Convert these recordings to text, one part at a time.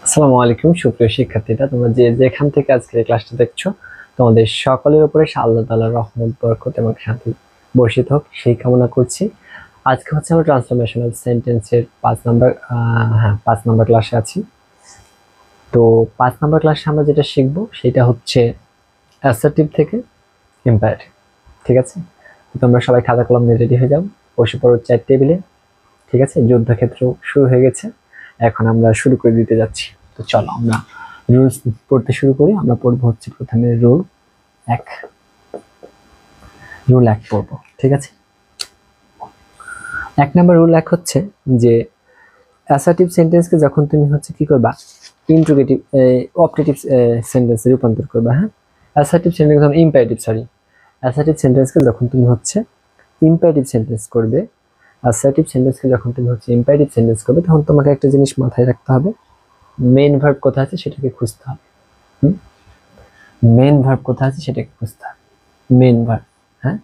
আসসালামু আলাইকুম সুপ্রিয় শিক্ষার্থীরা, তোমরা যে যেখান থেকে আজকের এই ক্লাসটা দেখছো, তোমাদের সকলের উপরে আল্লাহ তাআলার রহমত, বরকত এবং শান্তি বর্ষিত হোক সেই কামনা করছি। আজকে হচ্ছে আমরা ট্রান্সফরমেশনাল সেন্টেন্সের 5 নম্বর ক্লাসে আছি। তো 5 নম্বর ক্লাসে আমরা যেটা শিখবো সেটা হচ্ছে অ্যাসার্টিভ থেকে ইম্পারেটিভ। ঠিক আছে, তো তোমরা সবাই খাতা কলম নিয়ে রেডি হয়ে যাও, বসে পড়ো চেয়ার টেবিলে। ঠিক আছে, যুদ্ধক্ষেত্র শুরু হয়ে গেছে, এখন আমরা শুরু করে দিতে যাচ্ছি। তো চলো আমরা রুলস পড়তে শুরু করি। আমরা পড়বো হচ্ছে প্রথমে রুল 1 পড়বো। ঠিক আছে, 1 নম্বর রুল 1 হচ্ছে যে অ্যাসার্টিভ সেন্টেন্সকে যখন তুমি হচ্ছে কি করবা, ইন্ট্রোগেটিভ অপটেটিভ সেন্টেন্সে রূপান্তর করবা। হ্যাঁ, অ্যাসার্টিভ সেন্টেন্স অ্যাসার্টিভ সেন্টেন্সকে যখন তুমি হচ্ছে ইম্পারেটিভ সেন্টেন্স করবে, তখন তোমাকে একটা জিনিস মাথায় রাখতে হবে, মেইন ভার্ব কোথায় আছে সেটাকে খুঁজতে হবে। মেইন ভার্ব কোথায় আছে সেটাকে খুঁজতে হবে। মেইন ভার্ব, হ্যাঁ,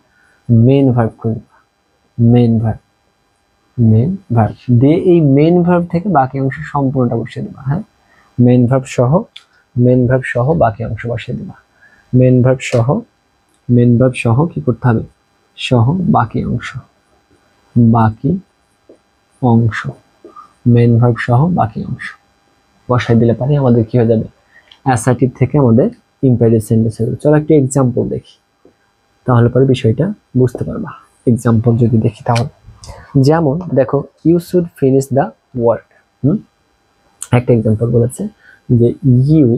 মেইন ভার্ব খুঁজবা। মেইন ভার্ব দিয়ে এই মেইন ভার্ব থেকে বাকি অংশ সম্পূর্ণটা বসিয়ে দেবা। হ্যাঁ, মেইন ভার্ব সহ বাকি অংশ বসিয়ে দেবা। মেইন ভার্ব সহ কি করতে হবে, সহ বাকি অংশ মেইন ভার্ব সহ বাকি অংশ বসাই দিলে পারে আমাদের কি হয়ে যাবে, অ্যাসার্টিভ থেকে আমাদের ইম্পারেটিভ সেন্টেন্স হয়ে যাবে। চলো একটা এক্সাম্পল দেখি, তাহলে পরে বিষয়টা বুঝতে পারবা। এক্সাম্পল যদি দেখি তাহলে, যেমন দেখো, you should finish the work. একটা এক্সাম্পল বলেছে যে you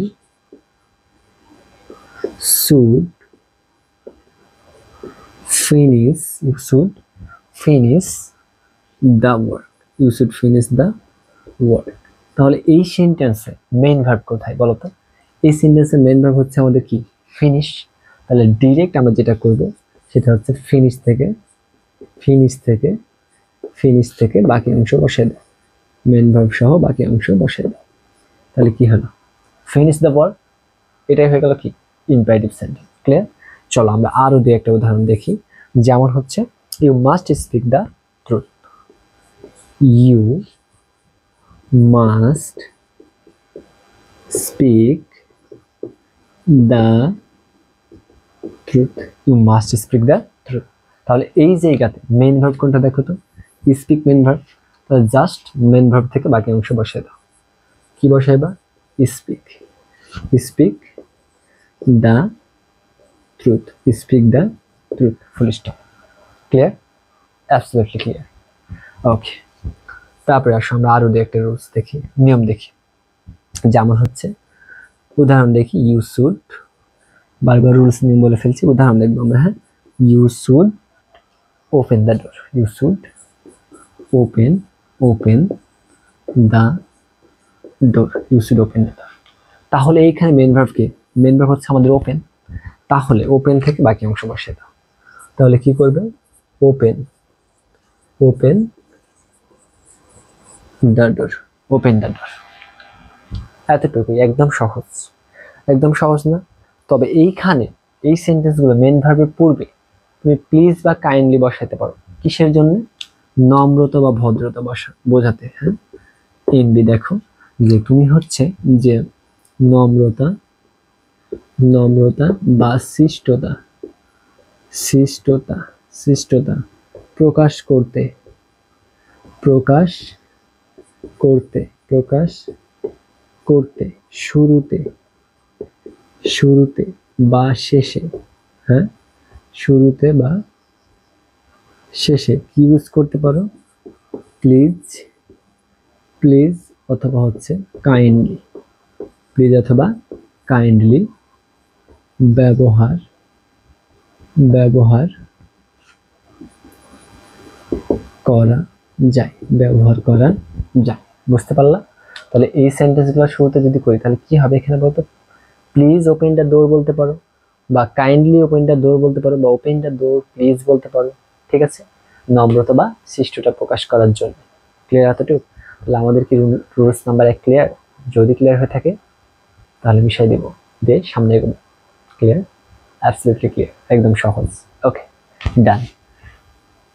should finish the work. তাহলে এই সেন্টেন্সে মেইন ভার্ব কোথায় বলো তো? এই সেন্টেন্সের মেইন ভার্ব হচ্ছে আমাদের কি, ফিনিশ। তাহলে ডিরেক্ট আমরা যেটা করব সেটা হচ্ছে ফিনিশ থেকে বাকি অংশ বসিয়ে দাও। মেইন ভার্ব সহ বাকি অংশ বসিয়ে দাও। তাহলে কি হলো, ফিনিশ দ্য ওয়ার্ক। এটাই হয়ে গেল কি, ইম্পারেটিভ সেন্টেন্স। ক্লিয়ার? চলো আমরা আরো দুই একটা উদাহরণ দেখি। যেমন হচ্ছে you must speak the truth. You must speak the truth. তাহলে এই জায়গাতে মেইন ভার্ব কোনটা দেখো তো, স্পিক মেইন ভার্ব। তাহলে জাস্ট মেইন ভার্ব থেকে বাকি অংশ বসিয়ে দাও। কি বসাইবা, speak the truth, full stop. Clear? Absolutely clear. Okay, তারপরে আসো আমরা আরো দুই একটা রুলস দেখি, নিয়ম দেখি। যেমন হচ্ছে উদাহরণ দেখি, ইউ শুড, বারবার রুলস নিয়ম বলে ফেলছি, উদাহরণ দেখবো আমরা। হ্যাঁ, you should open the door. You should open the door. তাহলে এইখানে মেইন ভার্ব কি, মেইন ভার্ব হচ্ছে আমাদের ওপেন। তাহলে ওপেন থেকে বাকি অংশ বসিয়ে দাও। তাহলে কি করবে, ওপেন দ্য ডোর। এতটুকুই, একদম সহজ না? তবে এইখানে এই সেন্টেন্সগুলো মেইন ভার্বের পূর্বে তুমি প্লিজ বা কাইন্ডলি বসাতে পারো। কিসের জন্য? নম্রতা বা ভদ্রতা বোঝাতে। হ্যাঁ, ইনবি দেখো যে তুমি হচ্ছে যে নম্রতা বা শিষ্টতা প্রকাশ করতে শুরুতে বা শেষে। হ্যাঁ, শুরুতে বা শেষে কি ইউজ করতে পারো, প্লিজ অথবা হচ্ছে কাইন্ডলি ব্যবহার করা যায়। বুঝতে পারলা? তাহলে এই সেন্টেন্সগুলো শুরুতে যদি করি তাহলে কি হবে এখানে বলতো, প্লিজ ওপেন দ্য ডোর বলতে পারো, বা কাইন্ডলি ওপেন দ্য ডোর বলতে পারো, বা ওপেন দ্য ডোর প্লিজ বলতে পারো। ঠিক আছে, নম্রতা বা শিষ্টতা প্রকাশ করার জন্য। ক্লিয়ার এতটুকু? তাহলে আমাদের কি রুলস নাম্বার 1 ক্লিয়ার? যদি ক্লিয়ার হয়ে থাকে তাহলে মিশাই দেব, দিয়ে সামনে এগোবো। ক্লিয়ার? অ্যাবসলিউটলি ক্লিয়ার, একদম সহজ। ওকে, ডান।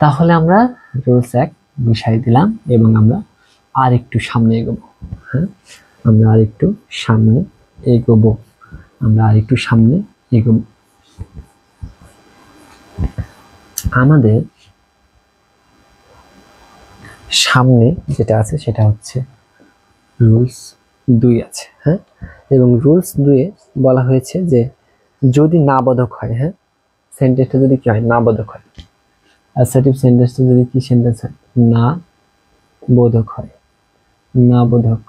তাহলে আমরা রুলস 1 মিশাই দিলাম এবং আমরা আর একটু সামনে এগোবো। হ্যাঁ, আমরা আরেকটু সামনে এগোবো, আমরা আরেকটু সামনে এগোবো। আমাদের সামনে যেটা আছে সেটা হচ্ছে রুলস 2 আছে, হ্যাঁ। এবং রুলস 2 এ বলা হয়েছে যে যদি না বোধক হয়, হ্যাঁ, সেন্টেন্সটা যদি কি হয়, না বোধক হয়, অ্যাসার্টিভ সেন্টেন্সটা যদি কি সেন্টেন্স হয়, না বোধক হয়, না বোধক,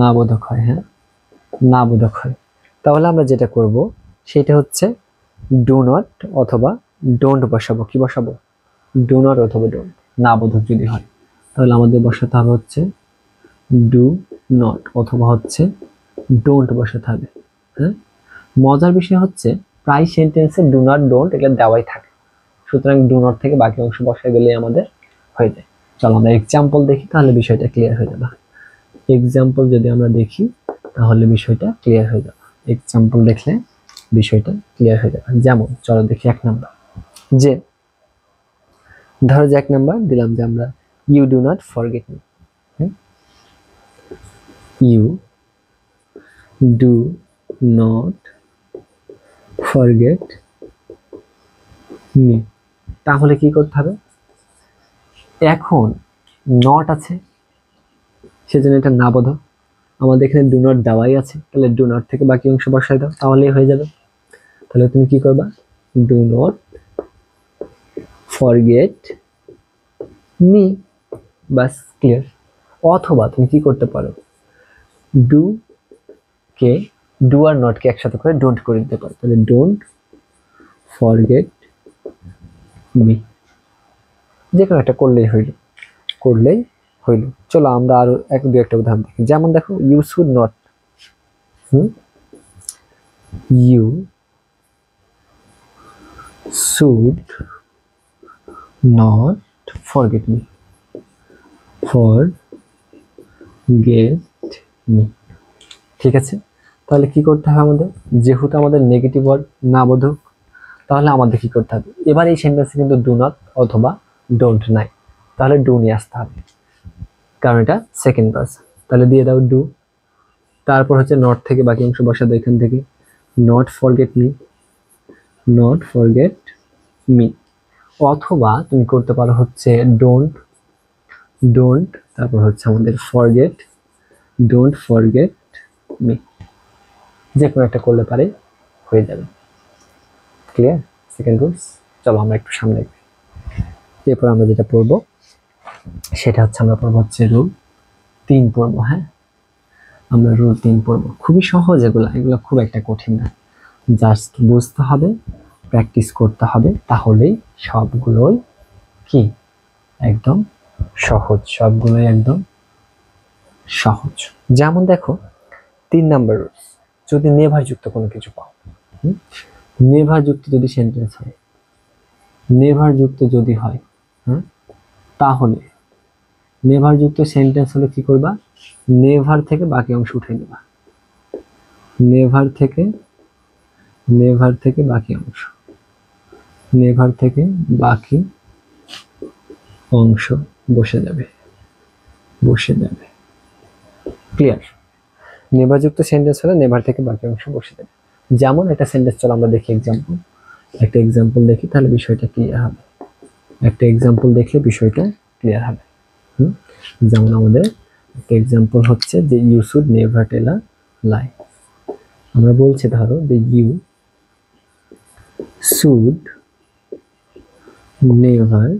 না বোধক হয়, হ্যাঁ, না বোধক হয়, তাহলে আমরা যেটা করব সেটা হচ্ছে ডু নট অথবা ডোন্ট বসাবো। কি বসাবো? ডু নট অথবা ডোন্ট। না বোধক যদি হয় তাহলে আমাদের বসাতে হবে হচ্ছে ডু নট অথবা হচ্ছে ডোন্ট বসাতে হবে, হ্যাঁ। মজার বিষয় হচ্ছে প্রায় সেন্টেন্সে ডু নট ডোন্ট এগুলো দেওয়াই থাকে, সুতরাং ডু নট থেকে বাকি অংশ বসায় গেলেই আমাদের হয়ে যায়। চলো আমরা এক্সাম্পল দেখি, তাহলে বিষয়টা ক্লিয়ার হয়ে যাবে। এক্সাম্পল যদি আমরা দেখি তাহলে বিষয়টা ক্লিয়ার হয়ে যাবে। এক্সাম্পল দেখলে বিষয়টা ক্লিয়ার হয়ে যাবে। যেমন চলো দেখি 1 নাম্বার, যে ধরো যে 1 নাম্বার দিলাম যে আমরা you do not forget me, you do not forget me. তাহলে কি করতে হবে? এখন নট আছে সেজন্য এটা না বোধক, আমাদের এখানে ডু নট দেওয়াই আছে, তাহলে ডু নট থেকে বাকি অংশ বসাই দাও, তাহলেই হয়ে যাবে। তাহলে তুমি কি করবা? ডু নট ফরগেট মি, বাস ক্লিয়ার। অথবা তুমি কি করতে পারো, ডু কে, ডু আর নট কে একসাথে করে ডোন্ট করে দিতে পারো, তাহলে ডোন্ট ফরগেট মি, যে কোনো একটা করলেই হইল, করলেই হইল। চলো আমরা আরো দু একটা উদাহরণ দেখি। যেমন দেখো you should not, you should not forget me, forget me, ঠিক আছে। তাহলে কি করতে হবে আমাদের? যেহেতু আমাদের নেগেটিভ ওয়ার্ড না বোধক, তাহলে আমাদের কি করতে হবে? এবার এই সেন্টেন্সে কিন্তু ডু নট অথবা ডোন্ট নাই, তাহলে ডু নিয়ে আসতে হবে, কারণ এটা সেকেন্ড পারসন। তাহলে দিয়ে দাও ডু, তারপর হচ্ছে নট থেকে বাকি অংশ বসা দাও এখান থেকে, not forget me, not forget me. অথবা তুমি করতে পারো হচ্ছে ডোন্ট, ডোন্ট তারপর হচ্ছে আমাদের ফরগেট, ডোন্ট ফরগেট মি, যে কোনো একটা করলে পারে হয়ে যাবে। Clear second rules. চলো আমরা একটু সামনে, এরপর আমরা যেটা পড়বো সেটা হচ্ছে আমরা পড়বো হচ্ছে রুল 3 পড়বো, হ্যাঁ। আমরা রুল 3 পড়বো, খুবই সহজ, এগুলো খুব একটা কঠিন না, জাস্ট বুঝতে হবে, প্র্যাকটিস করতে হবে, তাহলেই সবগুলোই কি একদম সহজ, সবগুলোই একদম সহজ। যেমন দেখো 3 নাম্বার রুলস, যদি নেভার যুক্ত কোনো কিছু পাও, নেভার যুক্ত যদি সেন্টেন্স হয়, নেভার যুক্ত যদি হয়, হ্যাঁ, তাহলে নেভার যুক্ত সেন্টেন্স হলে কি করবা? নেভার থেকে বাকি অংশ উঠে নেবা, নেভার থেকে, নেভার থেকে বাকি অংশ, নেভার থেকে বাকি অংশ বসে যাবে, বসে যাবে। ক্লিয়ার? নেভার যুক্ত সেন্টেন্স হলে নেভার থেকে বাকি অংশ বসে যাবে। যেমন একটা সেন্টেন্স, চলো আমরা দেখি এক্সাম্পল, একটা এক্সাম্পল দেখি, তাহলে বিষয়টা ক্লিয়ার হবে। একটা এক্সাম্পল দেখলে বিষয়টা ক্লিয়ার হবে। যেমন আমাদের একটা এক্সাম্পল হচ্ছে যে you should never tell a লাই। আমরা বলছি ধরো যে you should never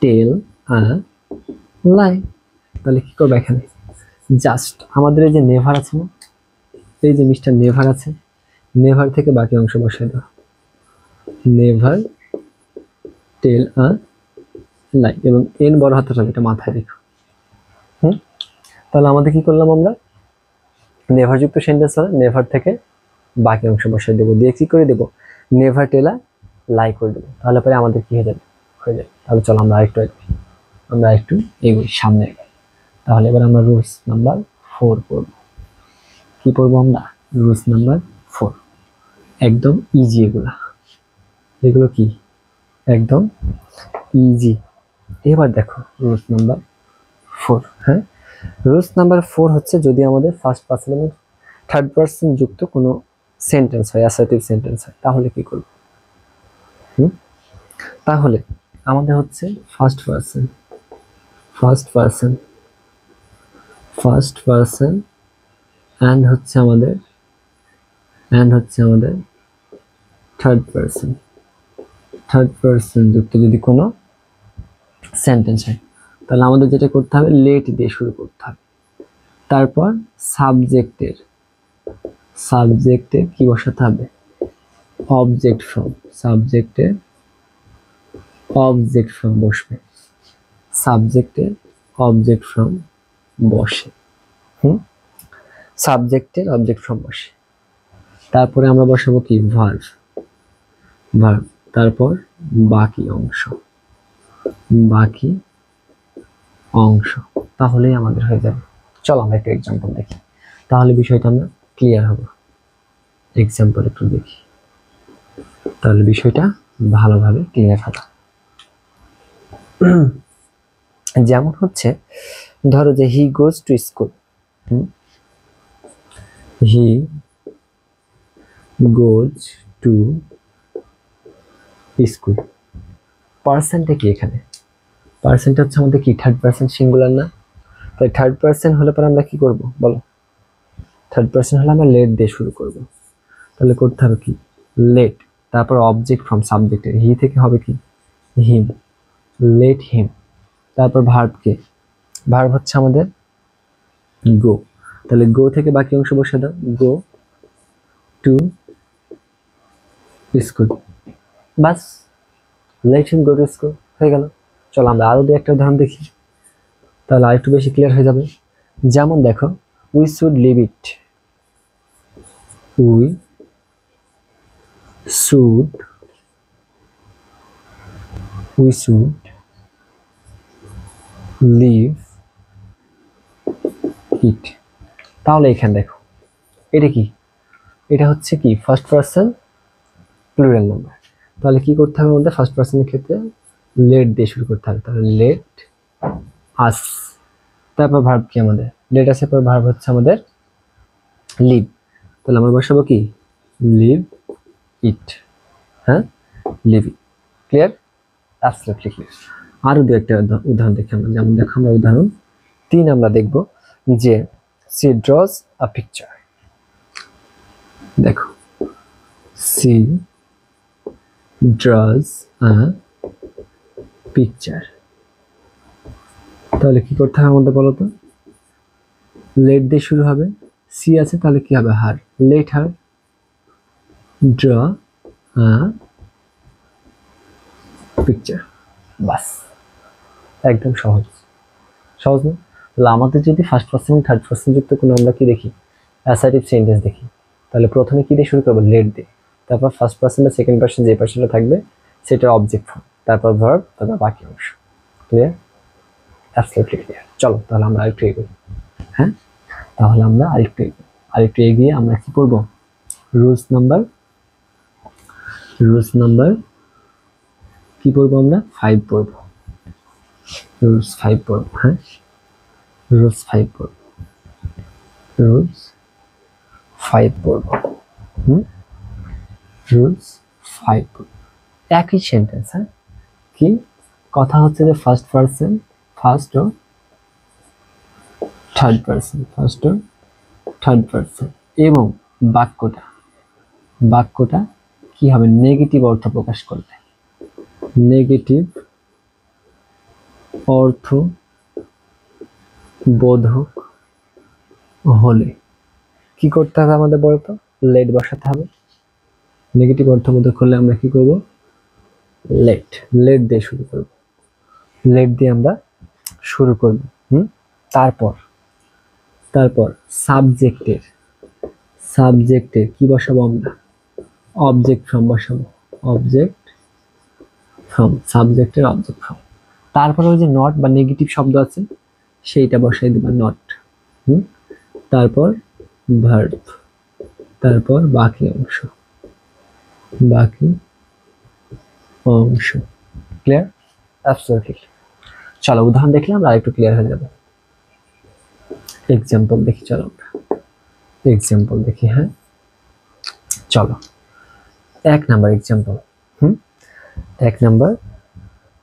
tell a lie. তাহলে কি করবে? এখানে জাস্ট আমাদের এই যে নেভার আছে না, এই যে মিস্টার নেভার আছে, নেভার থেকে বাকি অংশ বসাই দাও, নেভার টেল আ লাই, এবং এন বড় হাতের হবে, এটা মাথায় রেখো। তাহলে আমাদের কি করলাম? আমরা নেভার যুক্ত সেন্টেন্স হলে নেভার থেকে বাকি অংশ বসাই দেবো, দিয়ে কি করে দেবো? নেভার টেল আ লাই করে দেবো, তাহলে পরে আমাদের কি হয়ে যাবে? হয়ে যাবে। তাহলে চলো আমরা একটু এগোই, সামনে এগোই। তাহলে এবার আমরা রুলস নাম্বার 4 পড়বো। কি পড়বো আমরা? Rules number 4। একদম ইজি, এগুলো কি একদম ইজি। এবার দেখো রুলস নাম্বার 4। হ্যাঁ, রুলস নাম্বার 4 হচ্ছে যদি আমাদের ফার্স্ট পারসন এবং থার্ড পারসন যুক্ত কোনো সেন্টেন্স হয়, অ্যাসার্টিভ সেন্টেন্স হয়, তাহলে কি করব? তাহলে আমাদের হচ্ছে ফার্স্ট পারসন অ্যান্ড হচ্ছে আমাদের থার্ড পারসন যুক্ত যদি কোনো সেন্টেন্স হয়, তাহলে আমাদের যেটা করতে হবে, লেট দিয়ে শুরু করতে হবে। তারপর সাবজেক্টের কি বসাতে হবে? Object form. সাবজেক্টের অবজেক্ট ফর্ম বসবে, সাবজেক্টের অবজেক্ট ফর্ম বসে। সাবজেক্টের অবজেক্ট ফর্ম বসে। তারপরে আমরা বসাবো কি? ভার্ব। তারপর বাকি অংশ, তাহলেই আমাদের হয়ে যাবে। চলো আমরা একটু এক্সাম্পল দেখি, তাহলে বিষয়টা আমরা ক্লিয়ার হবে। এক্সাম্পল একটু দেখি, তাহলে বিষয়টা ভালোভাবে ক্লিয়ার হবে। যেমন হচ্ছে ধরো যে he goes to school, he goes to school. পার্সনটা কি এখানে? পার্সনটা হচ্ছে আমাদের কি থার্ড পার্সন সিঙ্গুলার না? তাই থার্ড পার্সন হলে পরে আমরা কি করব বলো? থার্ড পার্সন হলে আমরা লেট দিয়ে শুরু করব। তাহলে করতে হবে কি? লেট, তারপর অবজেক্ট ফ্রম সাবজেক্টের, হি থেকে হবে কি? হিম, লেট হিম। তারপর ভার্বকে, ভার্ব হচ্ছে আমাদের গো, তাহলে গো থেকে বাকি অংশ বসে দাও, go to school. Bus, let him go to school হয়ে গেল। চলো আমরা আরো দু একটা উদাহরণ দেখি, তাহলে আর একটু বেশি ক্লিয়ার হয়ে যাবে। যেমন দেখো, we should leave it, we should leave it. তাহলে এখানে দেখো এটা কি? এটা হচ্ছে কি? First person plural number. তাহলে কি করতে হবে আমাদের? ফার্স্ট পারসনের ক্ষেত্রে লেট দিয়ে শুরু করতে হবে। তাহলে লেট আস। তারপর ভার্ব কি আমাদের? লেট আসের পর ভার্ব হচ্ছে আমাদের লিভ। তাহলে আমরা বসাবো কি? Leave it. হ্যাঁ, leave it. Clear? Absolutely clear. আরো দু একটা উদাহরণ দেখি আমরা। যেমন দেখো, আমরা উদাহরণ 3 আমরা দেখব যে সি ড্রজ আ পিকচার। দেখো, সি ড্রজ আ পিকচার। তাহলে কি করতে হবে আমাদের বলো তো? লেট দিয়ে শুরু হবে, সি আছে, তাহলে কি হবে? Her. Let her draw a picture. বাস, একদম সহজ না? তাহলে আমাদের যদি ফার্স্ট পারসন এবং থার্ড পারসন যুক্ত কোনো আমরা কি দেখি? অ্যাসার্টিভ সেন্টেন্স দেখি, তাহলে প্রথমে কি দিয়ে শুরু করবো? লেট দিয়ে। তারপর ফার্স্ট পারসন বা সেকেন্ড পারসন যে পারসনটা থাকবে সেটার অবজেক্ট ফর্ম, তারপর ভার্ব, তারপর বাকি অংশ। ক্লিয়ার? Absolutely clear. চলো তাহলে আমরা আরেকটু এগোই। হ্যাঁ, তাহলে আমরা আরেকটু এগিয়ে আমরা কি করব? রুলস নাম্বার কি পড়বো আমরা? 5 পড়বো। রুলস 5 পড়বো। হ্যাঁ, রুলস 5 পড়বো। রুলস 5 পড়বো। রুলস 5 পড়বো। একই সেন্টেন্স। হ্যাঁ, কি কথা হচ্ছে যে ফার্স্ট পারসন, ফার্স্ট ও থার্ড পারসন, এবং বাক্যটা কি হবে? নেগেটিভ অর্থ প্রকাশ করবে। নেগেটিভ অর্থ বোধক হলে কি করতে হবে আমাদের বলতো? লেট বসাতে হবে। নেগেটিভ অর্থবোধক হলে আমরা কি করব? লেট দিয়ে শুরু করব। লেট দিয়ে আমরা শুরু করব। তারপর সাবজেক্টের কি বসাবো আমরা? অবজেক্ট ফর্ম বসাবো। অবজেক্ট ফর্ম, সাবজেক্টের অবজেক্ট ফর্ম। তারপরে ওই যে নট বা নেগেটিভ শব্দ আছে সেইটা বসাই দেবা, নট। তারপর ভার্ব, তারপর বাকি অংশ। ক্লিয়ার? অ্যাবসলিউটলি। চলো উদাহরণ দেখলে আমরা আরেকটু ক্লিয়ার হয়ে যাবে। এক্সাম্পল দেখি, চলো এক্সাম্পল দেখি। হ্যাঁ চলো 1 নাম্বার এক্সাম্পল। হুম 1 নাম্বার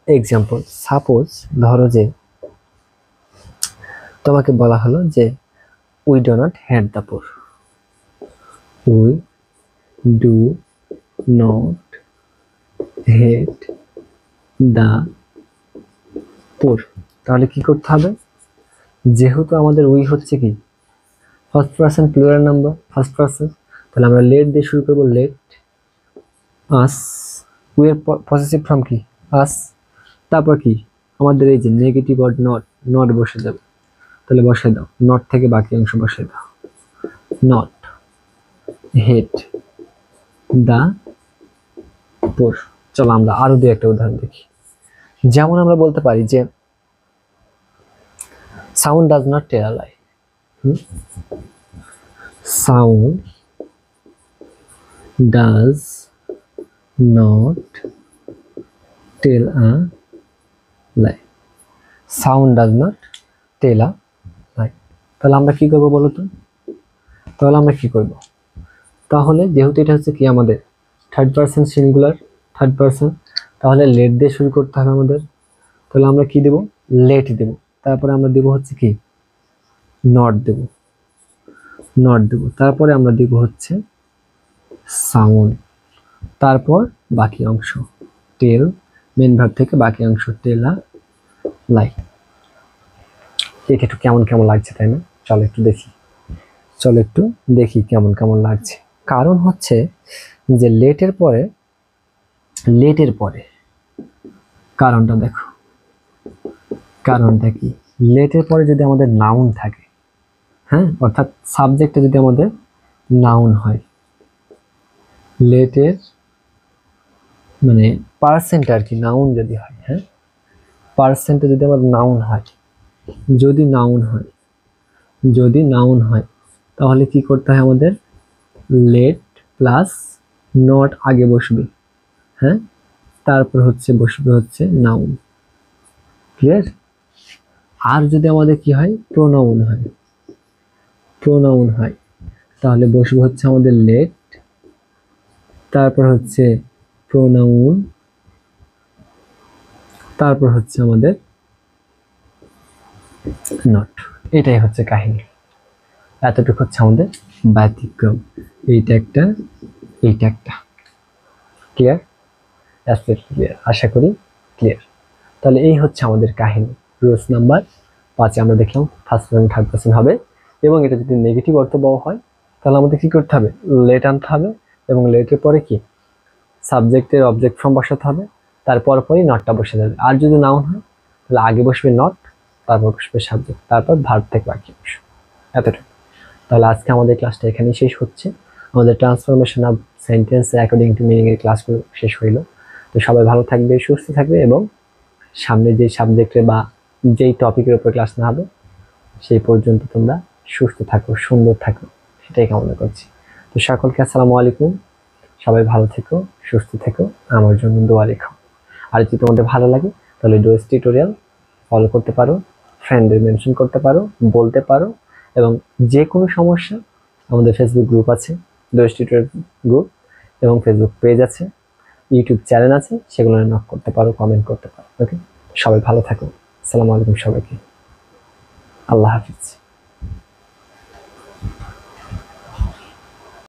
এক্সাম্পল, সাপোজ ধরো যে তোমাকে বলা হলো যে we do not hate the poor, we do not hate the poor. তাহলে কি করতে হবে, যেহেতু আমাদের উই হচ্ছে কি first person plural number, first person, তাহলে আমরা লেট দিয়ে শুরু করবো, লেট আস, উই এর পসেসিভ ফর্ম কি আস, তারপর কি আমাদের এই যে নেগেটিভ ওয়ার্ড নট, নট বসে যাবে, তাহলে বসাই দাও, নট থেকে বাকি অংশ বসাই দাও, নট হেট দা পুর। চলো আমরা আরো দুই একটা উদাহরণ দেখি। যেমন আমরা বলতে পারি যে sound does not tell a lie, sound does not tell a lie, sound does not tell a lie. তাহলে আমরা কি করবো বলো তো, তাহলে আমরা কি করব, তাহলে যেহেতু এটা হচ্ছে কি আমাদের third person singular, third person, তাহলে লেট দিয়ে শুরু করতে হবে আমাদের। তাহলে আমরা কি দেব, লেট দেব, তারপরে আমরা দেব হচ্ছে কি নট দেব, নট দেব, তারপরে আমরা দেব হচ্ছে সাউন্ড, তারপর বাকি অংশ টেল, মেন ভার্ব থেকে বাকি অংশ টেল আ লাই। এটা একটু কেমন কেমন লাগছে তাই না? চলো একটু দেখি, চলো একটু দেখি কেমন কেমন লাগছে। কারণ হচ্ছে যে লেটের পরে, লেটের পরে কারণটা দেখো, কারণটা কি, লেটের পরে যদি আমাদের নাউন থাকে, হ্যাঁ অর্থাৎ সাবজেক্টে যদি আমাদের নাউন হয়, লেটের মানে পার্সেন্ট আর কি, নাউন যদি হয়, হ্যাঁ পার্সেন্টে যদি আমাদের নাউন হয়, যদি নাউন হয়, যদি নাউন হয়, তাহলে কি করতে হয় আমাদের, লেট প্লাস নট আগে বসবে, হ্যাঁ তারপর হচ্ছে বসবে হচ্ছে নাউন, ক্লিয়ার। আর যদি আমাদের কি হয়, প্রোনাউন হয়, প্রোনাউন হয়, তাহলে বসবে হচ্ছে আমাদের লেট, তারপর হচ্ছে প্রোনাউন, তারপর হচ্ছে আমাদের নট। এটাই হচ্ছে কাহিনী, এতটুকু হচ্ছে আমাদের ব্যতিক্রম, এইটা একটা, এইটা একটা, ক্লিয়ার, ক্লিয়ার, আশা করি ক্লিয়ার। তাহলে এই হচ্ছে আমাদের কাহিনী। রুলস নাম্বার 5 আমরা দেখলাম ফার্স্ট পারসন থার্ড পারসন হবে, এবং এটা যদি নেগেটিভ অর্থবহ হয় তাহলে আমাদের কি করতে হবে, লেট আনতে হবে, এবং লেটের পরে কি সাবজেক্টের অবজেক্ট ফর্ম বসাতে হবে, তারপর পরই নটটা বসে যাবে। আর যদি নাউন হয় তাহলে আগে বসবে নট, তারপর বসবে সাবজেক্ট, তারপর ভার্ব থেকে বাকি অংশ, এতটুকু। তাহলে আজকে আমাদের ক্লাসটা এখানেই শেষ হচ্ছে, আমাদের transformation of sentence according to meaning এর ক্লাসগুলো শেষ হইল। তো সবাই ভালো থাকবে, সুস্থ থাকবে, এবং সামনে যে সাবজেক্টে বা যেই টপিকের উপর ক্লাস না হবে সেই পর্যন্ত তোমরা সুস্থ থাকো, সুন্দর থাকো, সেটাই কামনা করছি। তো সকলকে আসসালামু আলাইকুম, সবাই ভালো থেকো, সুস্থ থেকো, আমার জন্য দোয়া রেখো। আর যদি তোমাদের ভালো লাগে তাহলে ডোয়েস টিউটোরিয়াল ফলো করতে পারো, ফ্রেন্ডদের মেনশন করতে পারো, বলতে পারো, এবং যে কোনো সমস্যা আমাদের ফেসবুক গ্রুপ আছে, ডোয়েস টিউটোরিয়াল গ্রুপ, এবং ফেসবুক পেজ আছে, ইউটিউব চ্যানেল আছে, সেগুলো নক করতে পারো, কমেন্ট করতে পারো। ওকে, সবাই ভালো থাকো, আসসালামু আলাইকুম সবাইকে, আল্লাহ হাফিজ।